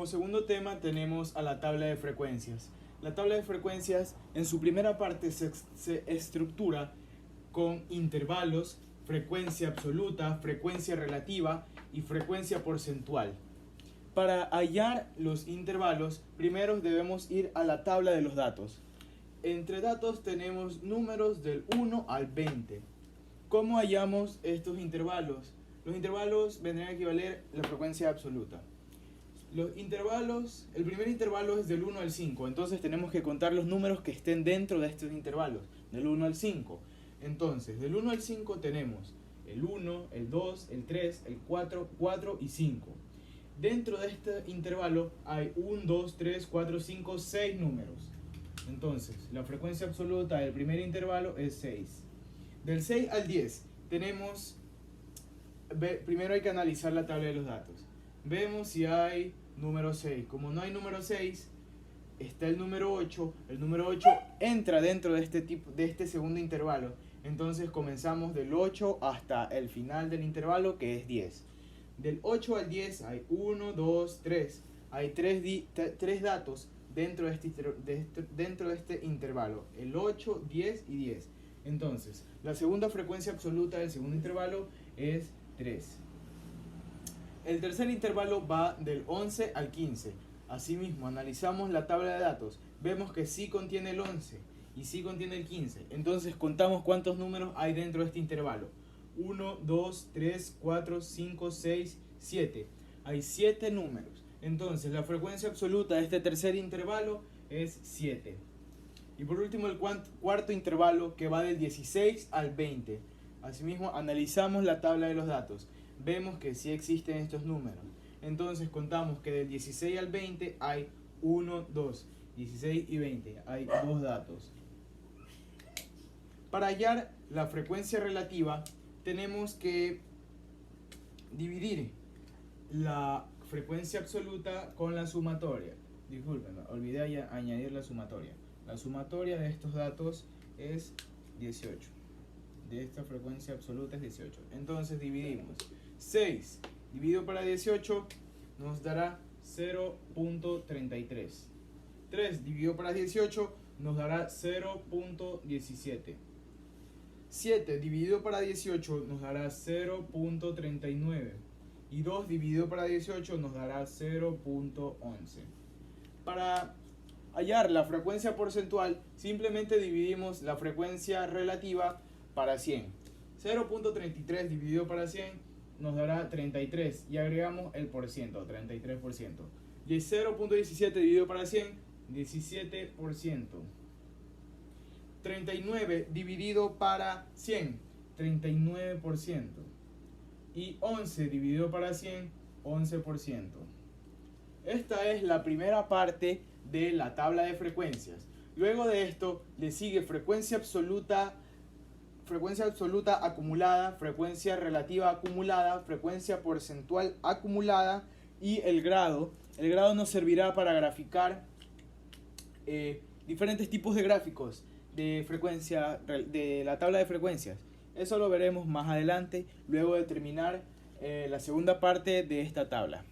Como segundo tema tenemos a la tabla de frecuencias. La tabla de frecuencias en su primera parte se estructura con intervalos, frecuencia absoluta, frecuencia relativa y frecuencia porcentual. Para hallar los intervalos, primero debemos ir a la tabla de los datos. Entre datos tenemos números del 1 al 20. ¿Cómo hallamos estos intervalos? Los intervalos vendrían a equivaler a la frecuencia absoluta. Los intervalos, el primer intervalo es del 1 al 5, entonces tenemos que contar los números que estén dentro de estos intervalos, del 1 al 5. Entonces, del 1 al 5 tenemos el 1, el 2, el 3, el 4, 4 y 5. Dentro de este intervalo hay 1, 2, 3, 4, 5, 6 números. Entonces, la frecuencia absoluta del primer intervalo es 6. Del 6 al 10 tenemos, primero hay que analizar la tabla de los datos. Vemos si hay número 6. Como no hay número 6, está el número 8. El número 8 entra dentro de este segundo intervalo. Entonces comenzamos del 8 hasta el final del intervalo, que es 10. Del 8 al 10 hay 1, 2, 3. Hay 3 datos dentro de este intervalo. El 8, 10 y 10. Entonces, la segunda frecuencia absoluta del segundo intervalo es 3. El tercer intervalo va del 11 al 15. Asimismo, analizamos la tabla de datos. Vemos que sí contiene el 11 y sí contiene el 15. Entonces contamos cuántos números hay dentro de este intervalo. 1, 2, 3, 4, 5, 6, 7. Hay 7 números. Entonces la frecuencia absoluta de este tercer intervalo es 7. Y por último el cuarto intervalo, que va del 16 al 20. Asimismo, analizamos la tabla de los datos. Vemos que sí existen estos números. Entonces contamos que del 16 al 20 hay 1, 2, 16 y 20. Hay 2 datos. Para hallar la frecuencia relativa tenemos que dividir la frecuencia absoluta con la sumatoria. Disculpen, olvidé añadir la sumatoria. La sumatoria de estos datos es 18. De esta frecuencia absoluta es 18. Entonces dividimos. 6 dividido para 18 nos dará 0.33. 3 dividido para 18 nos dará 0.17. 7 dividido para 18 nos dará 0.39. Y 2 dividido para 18 nos dará 0.11. Para hallar la frecuencia porcentual, simplemente dividimos la frecuencia relativa para 100. 0.33 dividido para 100 nos dará 33 y agregamos el por ciento, 33%. Y 0.17 dividido para 100, 17%. 39 dividido para 100, 39%. Y 11 dividido para 100, 11%. Esta es la primera parte de la tabla de frecuencias. Luego de esto le sigue frecuencia absoluta acumulada, frecuencia relativa acumulada, frecuencia porcentual acumulada y el grado. El grado nos servirá para graficar diferentes tipos de gráficos de frecuencia de la tabla de frecuencias. Eso lo veremos más adelante, luego de terminar la segunda parte de esta tabla.